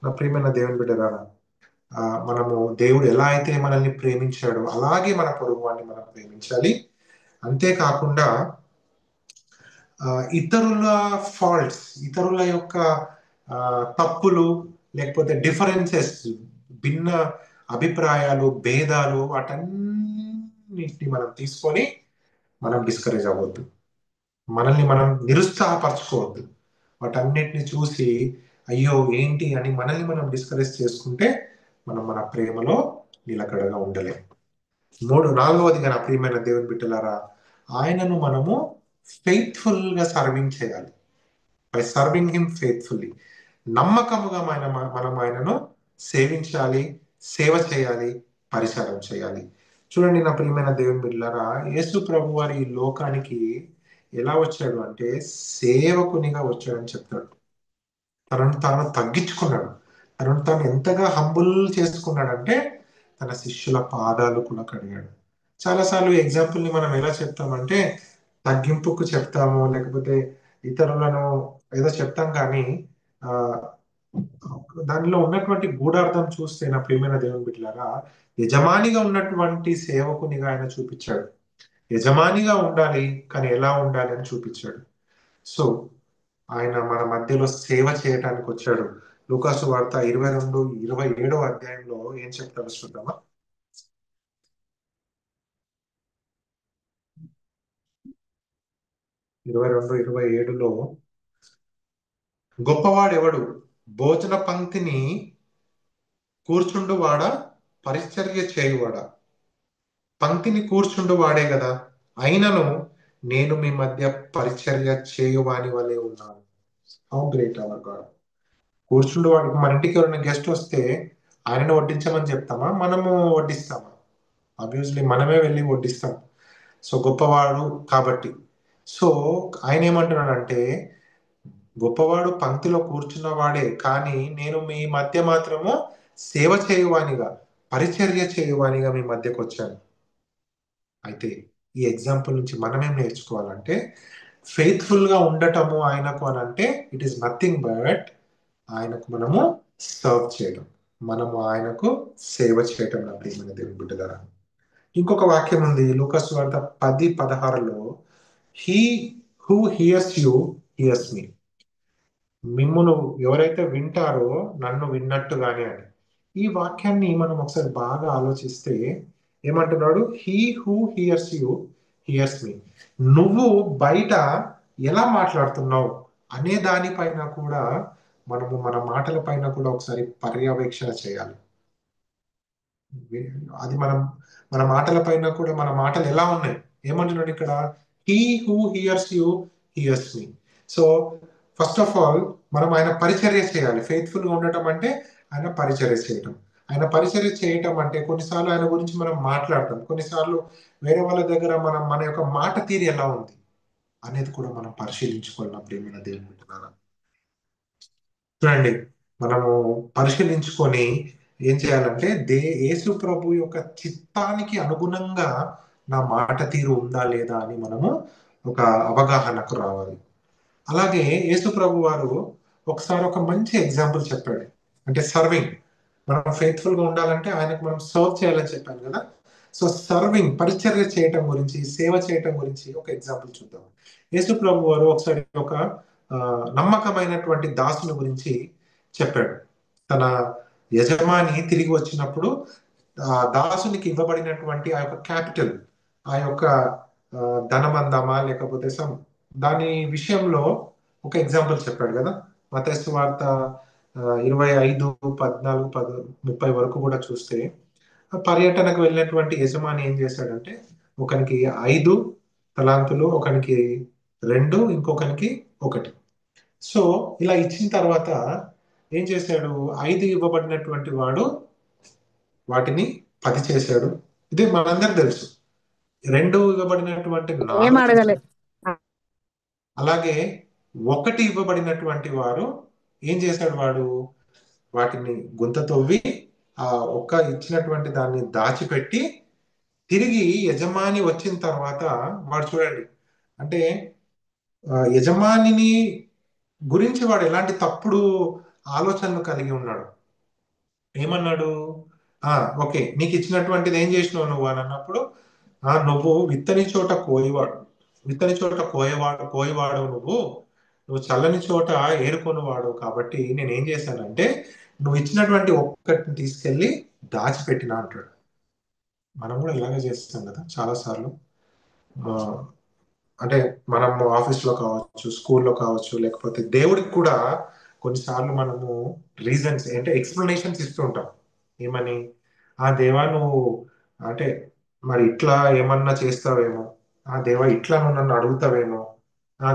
నా ప్రియమైన దేవుని బిడ్డలారా, మనము దేవుడు ఎలా అయితే మనల్ని ప్రేమించాడో అలాగే మన పొరుగు వాడిని మనం ప్రేమించాలి. అంతేకాకుండా ఇతరుల ఫాల్ట్స్, ఇతరుల యొక్క ఆ, తప్పులు, లేకపోతే డిఫరెన్సెస్, భిన్న అభిప్రాయాలు, భేదాలు, వాటన్నిటిని మనం తీసుకొని మనం డిస్కరేజ్ అవ్వద్దు, మనల్ని మనం నిరుత్సాహపరచుకోవద్దు. వాటన్నిటిని చూసి అయ్యో ఏంటి అని మనల్ని మనం డిస్కరేజ్ చేసుకుంటే మనం మన ప్రేమలో నిలకడగా ఉండలేం. నాలుగవదిగా నా ప్రియమైన దేవుని బిడ్డలారా, ఆయనను మనము ఫెయిత్ఫుల్ గా సర్వింగ్ చేయాలి. బై సర్వింగ్ హిమ్ ఫెయిత్ఫుల్లీ, నమ్మకముగా మనం ఆయనను సేవించాలి, సేవ చేయాలి, పరిచారం చేయాలి. చూడండి నా ప్రియమైన దేవుని బిడ్డలారా, యేసు ప్రభు వారి ఈ లోకానికి ఎలా వచ్చాడు అంటే సేవకునిగా వచ్చాడని చెప్తాడు. తనను తాను తగ్గించుకున్నాడు, తనను తాను ఎంతగా హంబుల్ చేసుకున్నాడంటే తన శిష్యుల పాదాలు కూడా కడిగాడు. చాలాసార్లు ఎగ్జాంపుల్ ని మనం ఎలా చెప్తామంటే తగ్గింపుకు చెప్తాము, లేకపోతే ఇతరులను ఏదో చెప్తాం, కానీ ఆ దానిలో ఉన్నటువంటి గూఢార్థం చూస్తే నా ప్రియమైన దేవుని బిడ్డలారా, యజమానిగా ఉన్నటువంటి సేవకునిగా ఆయన చూపించాడు. యజమానిగా ఉండాలి, కానీ ఎలా ఉండాలి అని చూపించాడు. సో ఆయన మన మధ్యలో సేవ చేయటానికి వచ్చాడు. లూకాసు వార్త 22-27 అధ్యాయంలో ఏం చెప్తారో చూద్దామా. 22-27లో గొప్పవాడెవడు, భోజన పంక్తిని కూర్చుండువాడా, పరిచర్య చేయువాడా? పంక్తిని కూర్చుండు వాడే కదా, అయినను నేను మీ మధ్య పరిచర్య చేయువాని వలె ఉన్నాను. How great our God. కూర్చుండు వాడికి, మన ఇంటికి ఎవరైనా గెస్ట్ వస్తే ఆయనను వడ్డించమని చెప్తామా, మనము వడ్డిస్తామా? ఆబ్వియస్లీ మనమే వెళ్ళి వడ్డిస్తాం. సో గొప్పవాడు కాబట్టి. సో ఆయన ఏమంటున్నాడంటే గొప్పవాడు పంక్తిలో కూర్చున్న వాడే, కానీ నేను మీ మధ్య మాత్రము సేవ చేయువానిగా, పరిచర్య చేయువానిగా మీ మధ్యకు వచ్చాను. అయితే ఈ ఎగ్జాంపుల్ నుంచి మనం ఏం నేర్చుకోవాలంటే ఫెయిత్ఫుల్ గా ఉండటము ఆయనకు అని అంటే ఇట్ ఈస్ నథింగ్ బట్ ఆయనకు మనము సర్వ్ చేయడం, మనము ఆయనకు సేవ చేయటం నా ప్రియమైన దేవుని బిడ్డలారా. ఇంకొక వాక్యం ఉంది లూకాసు వార్త 10:16లో, he who hears you hears me. మిమ్మును ఎవరైతే వింటారో నన్ను విన్నట్టుగానే అని. ఈ వాక్యాన్ని మనం ఒకసారి బాగా ఆలోచిస్తే ఏమంటున్నాడు? He who hears you hears me. నువ్వు బయట ఎలా మాట్లాడుతున్నావు అనే దానిపైన కూడా మనము మన మాటల పైన కూడా ఒకసారి పర్యవేక్షణ చేయాలి. అది మనం మన మాటల పైన కూడా మన మాటలు ఎలా ఉన్నాయి. ఏమంటున్నాడు ఇక్కడ? He who hears you hears me. So first of all మనం ఆయన పరిచర్య చేయాలి. ఫెయిత్ఫుల్ గా ఉండటం అంటే ఆయన పరిచర్య చేయటం. ఆయన పరిచర్య చేయటం అంటే కొన్నిసార్లు ఆయన గురించి మనం మాట్లాడటం, కొన్నిసార్లు వేరే వాళ్ళ దగ్గర మనం మన యొక్క మాట తీరు ఎలా ఉంది అనేది కూడా మనం పరిశీలించుకోవాలి. నా ప్రియమైన దేవుని బిడ్డలారా, చూడండి, మనము పరిశీలించుకొని ఏం చేయాలంటే యేసు ప్రభు యొక్క చిత్తానికి అనుగుణంగా నా మాట తీరు ఉందా లేదా అని మనము ఒక అవగాహనకు రావాలి. అలాగే యేసు ప్రభు వారు ఒకసారి ఒక మంచి ఎగ్జాంపుల్ చెప్పాడు. అంటే సర్వింగ్. మనం ఫెయిత్ఫుల్ గా ఉండాలంటే ఆయనకు మనం సర్వ్ చేయాలని చెప్పాను కదా. సో సర్వింగ్, పరిచర్య చేయటం గురించి, సేవ చేయటం గురించి ఒక ఎగ్జాంపుల్ చూద్దాం. యేసు ప్రభు వారు ఒకసారి ఒక నమ్మకమైనటువంటి దాసుని గురించి చెప్పాడు. తన యజమాని తిరిగి వచ్చినప్పుడు ఆ దాసునికి ఇవ్వబడినటువంటి ఆ యొక్క క్యాపిటల్, ఆ యొక్క ధనమందమా లేకపోతే దాని విషయంలో ఒక ఎగ్జాంపుల్ చెప్పాడు కదా. మత్తయి సువార్త 25, 14, 30 వరకు కూడా చూస్తే పర్యటనకు వెళ్ళినటువంటి యజమాని ఏం చేశాడంటే ఒకనికి 5 తలాంతులు, ఒకనికి 2, ఇంకొకనికి 1. సో ఇలా ఇచ్చిన తర్వాత ఏం చేశాడు? 5 ఇవ్వబడినటువంటి వాడు వాటిని 10 చేశాడు. ఇది మనందరికి తెలుసు. 2 ఇవ్వబడినటువంటి ఏం 4 అడగలే. చేశాడు. అలాగే 1 ఇవ్వబడినటువంటి వారు ఏం చేశాడు? వాడు వాటిని గుంత తవ్వి ఆ ఇచ్చినటువంటి దాన్ని దాచిపెట్టి తిరిగి యజమాని వచ్చిన తర్వాత వాడు చూడండి, అంటే యజమానిని గురించి వాడు ఎలాంటి తప్పుడు ఆలోచనలు కలిగి ఉన్నాడు. ఏమన్నాడు? ఓకే, నీకు ఇచ్చినటువంటిది ఏం చేసినావు నువ్వు అని అన్నప్పుడు, నువ్వు విత్తని చోట కోయివాడు, విత్తని చోట కోయవాడు నువ్వు, నువ్వు చల్లని చోట ఏరుకొనివాడు. కాబట్టి నేను ఏం చేశానంటే నువ్వు ఇచ్చినటువంటి ఒక్కటిని తీసుకెళ్లి దాచిపెట్టినా అంటాడు. మనం కూడా ఇలాగే చేస్తాం కదా చాలా సార్లు. అంటే మనం ఆఫీస్లో కావచ్చు, స్కూల్లో కావచ్చు, లేకపోతే దేవుడికి కూడా కొన్నిసార్లు మనము రీజన్స్ అంటే ఎక్స్ప్లెనేషన్స్ ఇస్తూ ఉంటాం. ఏమని? దేవా నువ్వు అంటే మరి ఇట్లా ఏమన్నా చేస్తావేమో, దేవా ఇట్లా నువ్వు నన్ను అడుగుతావేమో,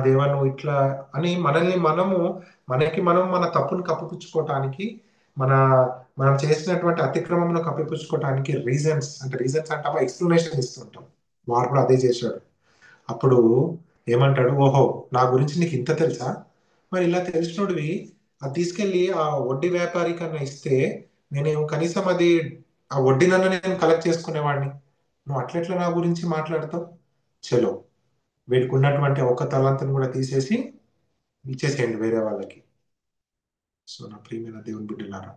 దేవా నువ్వు ఇట్లా అని మనకి మనం మన తప్పును కప్పిపుచ్చుకోవటానికి, మన మనం చేసినటువంటి అతిక్రమమును కప్పిపుచ్చుకోవటానికి రీజన్స్ అంటే ఎక్స్ప్లెనేషన్ ఇస్తుంటాం. వాడు కూడా అదే చేశాడు. అప్పుడు ఏమంటాడు? ఓహో, నా గురించి నీకు ఇంత తెలుసా? మరి ఇలా తెలిసినోడివి అది తీసుకెళ్లి ఆ వడ్డీ వ్యాపారి కన్నా ఇస్తే నేను కనీసం అది ఆ వడ్డీనన్నా నేను కలెక్ట్ చేసుకునేవాడిని. నువ్వు అట్లెట్లా నా గురించి మాట్లాడతావు? చలో, వీడికి ఉన్నటువంటి ఒక్క తలాంతును కూడా తీసేసి ఇచ్చేసేయండి వేరే వాళ్ళకి. సో నా ప్రియమైన దేవుని బిడ్డలారా,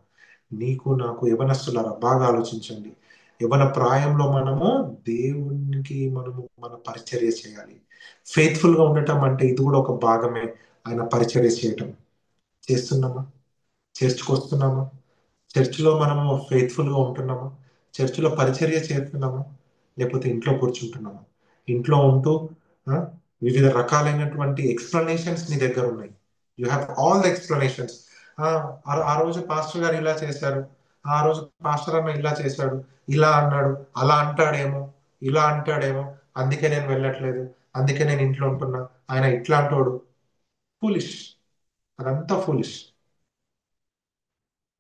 నీకు నాకు యవనస్తులారా బాగా ఆలోచించండి. యవన ప్రాయంలో మనము దేవునికి మన పరిచర్య చేయాలి. ఫెయిత్ఫుల్ గా ఉండటం అంటే ఇది కూడా ఒక భాగమే. ఆయన పరిచర్య చేయటం చేస్తున్నామా? చర్చ్కి వస్తున్నామా? చర్చిలో మనము ఫెయిత్ఫుల్ గా ఉంటున్నామా? చర్చిలో పరిచర్య చేస్తున్నామా? లేకపోతే ఇంట్లో కూర్చుంటున్నామా? ఇంట్లో ఉంటూ ఆ, వివిధ రకాలైనటువంటి ఎక్స్ప్లెనేషన్స్ నీ దగ్గర ఉన్నాయి. You have all the explanations. ఆ రోజు పాస్టర్ గారు ఇలా చేశారు, ఆ రోజు పాస్టర్ అన్న ఇలా చేశాడు, ఇలా అన్నాడు, అలా అంటాడేమో, ఇలా అంటాడేమో, అందుకే నేను వెళ్ళట్లేదు, అందుకే నేను ఇంట్లో ఉంటున్నా, ఆయన ఇట్లా అంటాడు. ఫూలిష్. అదంతా ఫూలిష్.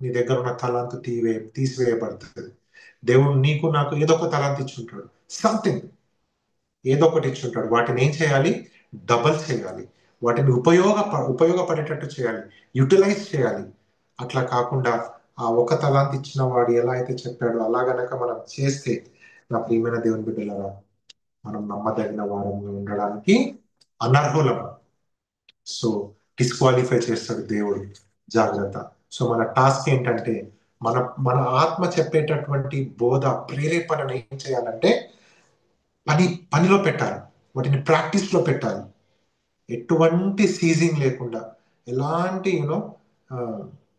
నీ దగ్గర ఉన్న తలాంతు తీసివేయబడుతుంది. దేవుడు నీకు నాకు ఏదో ఒక తలాంతు ఇచ్చుంటాడు. సంథింగ్ ఏదో ఒకటి ఇచ్చుంటాడు. వాటిని ఏం చేయాలి? డబల్ చేయాలి. వాటిని ఉపయోగపడేటట్టు చేయాలి, యూటిలైజ్ చేయాలి. అట్లా కాకుండా ఆ ఒక తలాంతు ఇచ్చిన వాడు ఎలా అయితే చెప్పాడో అలా గనక మనం చేస్తే నా ప్రియమైన దేవుని బిడ్డలారా, మనం నమ్మదగిన వారంగా ఉండడానికి అనర్హులం. సో డిస్క్వాలిఫై చేస్తాడు దేవుడు. జాగ్రత్త. సో మన టాస్క్ ఏంటంటే మన మన ఆత్మ చెప్పేటటువంటి బోధ ప్రేరేపణను ఏం చేయాలంటే పనిలో పెట్టాలి, వాటిని ప్రాక్టీస్ లో పెట్టాలి. ఎటువంటి సీజింగ్ లేకుండా, ఎలాంటి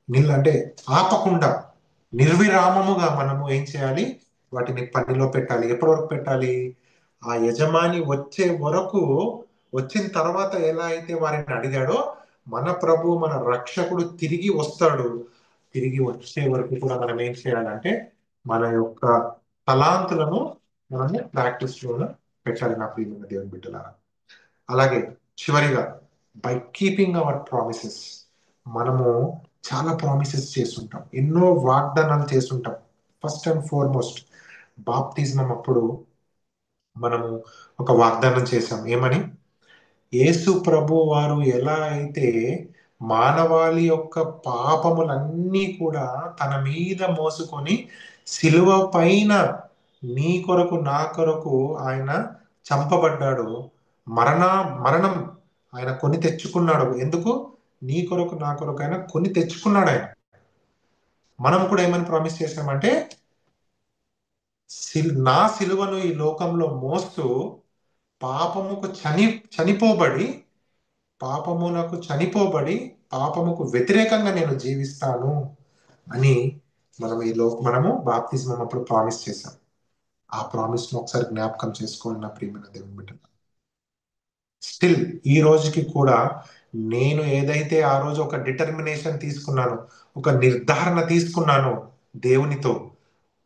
నీళ్ళు అంటే ఆపకుండా నిర్విరామముగా మనము ఏం చేయాలి, వాటిని పనిలో పెట్టాలి. ఎప్పటి వరకు పెట్టాలి? ఆ యజమాని వచ్చే వరకు. వచ్చిన తర్వాత ఎలా అయితే వారిని అడిగాడో, మన ప్రభు మన రక్షకుడు తిరిగి వస్తాడు. తిరిగి వచ్చే వరకు కూడా మనం ఏం చేయాలంటే మన యొక్క తలాంతులను మనము ప్రాక్టీస్ లోన పెట్టాలి నా ప్రియమైన దేవుని బిడ్డలారా. అలాగే చివరిగా, బై కీపింగ్ అవర్ ప్రామిసెస్. మనము చాలా ప్రామిసెస్ చేస్తుంటాం, ఎన్నో వాగ్దానాలు చేస్తుంటాం. ఫస్ట్ అండ్ ఫార్మోస్ట్, బాప్తిజం అప్పుడు మనము ఒక వాగ్దానం చేశాం. ఏమని? యేసు ప్రభు వారు ఎలా అయితే మానవాళి యొక్క పాపములన్నీ కూడా తన మీద మోసుకొని శిలువ పైన నీ కొరకు నా కొరకు ఆయన చంపబడ్డాడు. మరణ మరణం ఆయన కొని తెచ్చుకున్నాడు. ఎందుకు? నీ కొరకు నా కొరకు ఆయన కొని తెచ్చుకున్నాడు ఆయన. మనం కూడా ఏమని ప్రామిస్ చేశామంటే, నా సిలువను ఈ లోకంలో మోస్తూ పాపముకు చనిపోబడి చనిపోబడి పాపముకు వ్యతిరేకంగా నేను జీవిస్తాను అని మనము బాప్తిజం అప్పుడు ప్రామిస్ చేశాం. ఆ ప్రామిస్ ను ఒకసారి జ్ఞాపకం చేసుకోండి నా ప్రియమైన దేవుని బిడ్డ. స్టిల్ ఈ రోజుకి కూడా నేను ఏదైతే ఆ రోజు ఒక డిటర్మినేషన్ తీసుకున్నానో, ఒక నిర్ధారణ తీసుకున్నానో దేవునితో,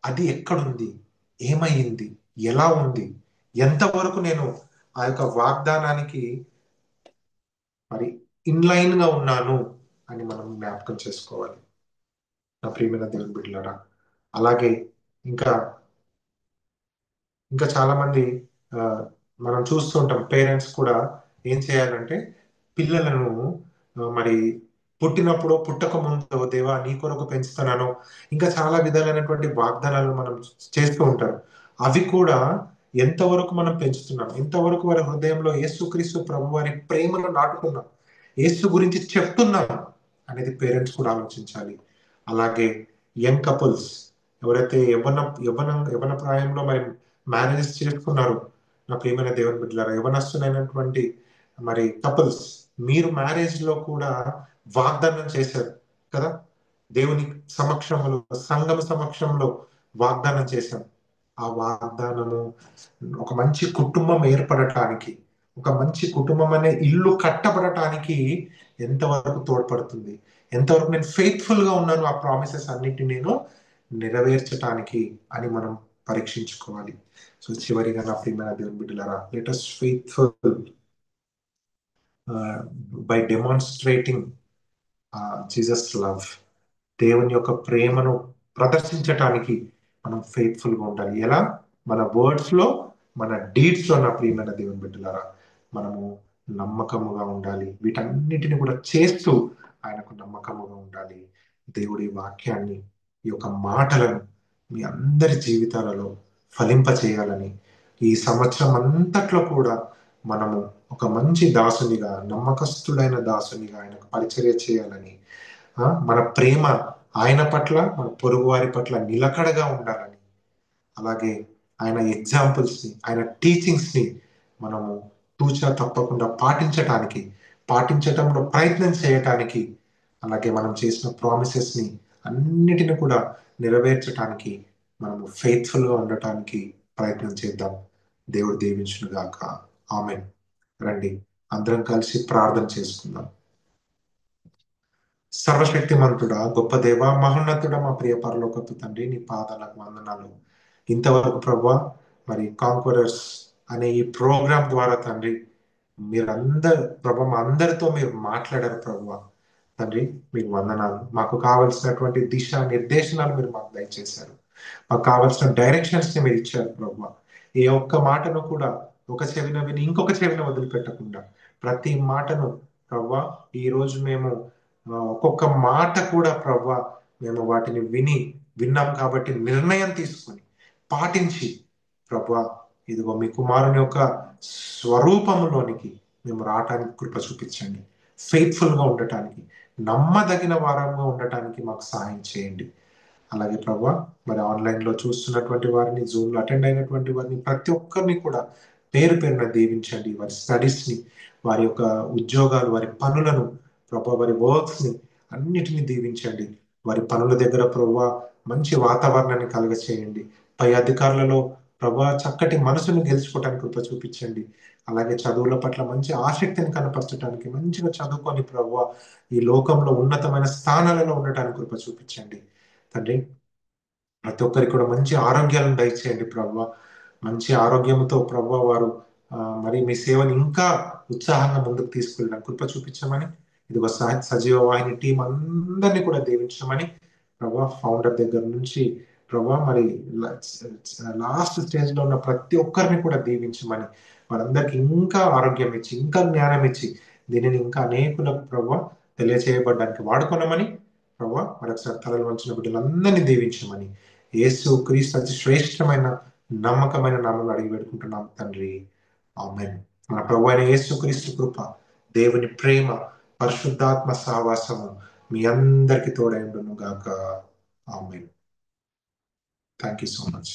అది ఎక్కడుంది, ఏమైంది, ఎలా ఉంది, ఎంతవరకు నేను ఆ యొక్క వాగ్దానానికి మరి ఇన్లైన్ గా ఉన్నాను అని మనం జ్ఞాపకం చేసుకోవాలి నా ప్రియమైన దేవుని బిడ్డలారా. అలాగే ఇంకా ఇంకా చాలా మంది ఆ, మనం చూస్తూ ఉంటాం, పేరెంట్స్ కూడా ఏం చేయాలంటే పిల్లలను మరి పుట్టినప్పుడు పుట్టక ముందు దేవా నీ కొరకు పెంచుతున్నాను, ఇంకా చాలా విధాలైనటువంటి వాగ్దానాలు మనం చేస్తూ ఉంటారు. అవి కూడా ఎంతవరకు మనం పెంచుతున్నాం, ఎంతవరకు వారి హృదయంలో యేసుక్రీస్తు ప్రభు వారి ప్రేమను నాటుకున్నాం, యేసు గురించి చెప్తున్నాం అనేది పేరెంట్స్ కూడా ఆలోచించాలి. అలాగే యంగ్ కపుల్స్ ఎవరైతే యవ్వన ప్రాయంలో మరి మ్యారేజెస్ చేసుకున్నారు నా ప్రియమైన దేవుని బిడ్డలారా, యవనస్తులైనటువంటి మరి కపుల్స్, మీరు మ్యారేజ్ లో కూడా వాగ్దానం చేశారు కదా, దేవుని సమక్షంలో, సంఘం సమక్షంలో వాగ్దానం చేశాం. ఆ వాగ్దానము ఒక మంచి కుటుంబం ఏర్పడటానికి, ఒక మంచి కుటుంబం అనే ఇల్లు కట్టబడటానికి ఎంతవరకు తోడ్పడుతుంది, ఎంతవరకు నేను ఫెయిత్ఫుల్ గా ఉన్నాను ఆ ప్రామిసెస్ అన్నిటిని నేను నెరవేర్చటానికి అని మనం పరీక్షించుకోవాలి. సో చివరిగా నా ప్రియమైన దేవుని బిడ్డలారా, let us faithful by demonstrating Jesus love. దేవుని యొక్క ప్రేమను ప్రదర్శించటానికి మనం ఫెయిత్ఫుల్ గా ఉండాలి. ఎలా? మన వర్డ్స్ లో, మన డీడ్స్ లో నా ప్రియమైన దేవుని బిడ్డలారా మనము నమ్మకముగా ఉండాలి. వీటన్నిటిని కూడా చేస్తూ ఆయనకు నమ్మకముగా ఉండాలి. దేవుడి వాక్యాన్ని, ఈ యొక్క మాటలను మీ అందరి జీవితాలలో ఫలింప చేయాలని, ఈ సంవత్సరం అంతట్లో కూడా మనము ఒక మంచి దాసునిగా, నమ్మకస్తుడైన దాసునిగా ఆయనకు పరిచర్య చేయాలని, మన ప్రేమ ఆయన పట్ల, మన పొరుగు వారి పట్ల నిలకడగా ఉండాలని, అలాగే ఆయన ఎగ్జాంపుల్స్ ని, ఆయన టీచింగ్స్ ని మనము తూచా తప్పకుండా పాటించటంలో ప్రయత్నం చేయటానికి, అలాగే మనం చేసిన ప్రామిసెస్ ని అన్నిటిని కూడా నెరవేర్చడానికి మనము ఫెయిత్ఫుల్ గా ఉండటానికి ప్రయత్నం చేద్దాం. దేవుడు దీవించును గాక. ఆమేన్. రండి అందరం కలిసి ప్రార్థన చేసుకుందాం. సర్వశక్తిమంతుడా, గొప్ప దేవ, మహోన్నతుడా, మా ప్రియ పరలోకపు తండ్రి, నీ పాదాలకు వందనాలు. ఇంతవరకు ప్రభా మరి కాంక్వరర్స్ అనే ఈ ప్రోగ్రాం ద్వారా తండ్రి మీరందరు ప్రభా మా అందరితో మీరు మాట్లాడారు ప్రభా. తండ్రి మీకు వందనాలు. మాకు కావలసినటువంటి దిశ నిర్దేశనాలు మీరు మాకు దయచేశారు. మాకు కావలసిన డైరెక్షన్స్ ని మీరు ఇచ్చారు ప్రభా. ఏ ఒక్క మాటను కూడా ఒక చెవిన విని ఇంకొక చెవిన వదిలిపెట్టకుండా ప్రతి మాటను ప్రభా ఈ రోజు మేము ఒక్కొక్క మాట కూడా ప్రభా మేము వాటిని విన్నాం కాబట్టి నిర్ణయం తీసుకొని పాటించి ప్రభా ఇదిగో మీ కుమారుని యొక్క స్వరూపంలోనికి మేము రావటానికి కృప చూపించండి. ఫెయిత్ఫుల్ గా ఉండటానికి, నమ్మదగిన వారంగా ఉండటానికి మాకు సహాయం చేయండి. అలాగే ప్రభా మరి ఆన్లైన్ లో చూస్తున్నటువంటి వారిని, జూమ్ లో అటెండ్ అయినటువంటి వారిని, ప్రతి ఒక్కరిని కూడా పేరు పేరున దీవించండి. వారి స్టడీస్ ని, వారి యొక్క ఉద్యోగాలు, వారి పనులను, ప్రభా వారి వర్క్స్ ని అన్నిటిని దీవించండి. వారి పనుల దగ్గర ప్రభా మంచి వాతావరణాన్ని కలుగచేయండి. పై అధికారులలో ప్రభా చక్కటి మనసును గెలుచుకోవడానికి కృప చూపించండి. అలాగే చదువుల పట్ల మంచి ఆసక్తిని కనపరచడానికి మంచిగా చదువుకొని ప్రభా ఈ లోకంలో ఉన్నతమైన స్థానాలలో ఉండటానికి కృప చూపించండి. తండ్రి, ప్రతి ఒక్కరికి కూడా మంచి ఆరోగ్యాలను దయచేయండి ప్రభా. మంచి ఆరోగ్యంతో ప్రభా వారు మరి మీ సేవని ఇంకా ఉత్సాహంగా ముందుకు తీసుకెళ్ళడానికి కృప చూపించమని, ఇదిగో సజీవ వాహిని టీం అందరినీ కూడా దీవించమని ప్రభా, ఫౌండర్ దగ్గర నుంచి ప్రభా మరి లాస్ట్ స్టేజ్ లో ఉన్న ప్రతి ఒక్కరిని కూడా దీవించమని, వారందరికి ఇంకా ఆరోగ్యం ఇచ్చి, ఇంకా జ్ఞానం ఇచ్చి, దీనిని ఇంకా అనేకులకు ప్రభా తెలియచేయబడడానికి వాడుకున్నామని ప్రభా, మరొకసారి తలలు వంచిన బిడ్డలందరినీ దీవించమని యేసు క్రీస్తు అతి శ్రేష్టమైన నమ్మకమైన నామం అడిగి పెట్టుకుంటున్నాం తండ్రి. ఆమేన్. మన ప్రభు అయిన యేసు క్రీస్తు కృప, దేవుని ప్రేమ, పరిశుద్ధాత్మ సహవాసము మీ అందరికి తోడై ఉండును గాక. ఆమేన్. Thank you so much.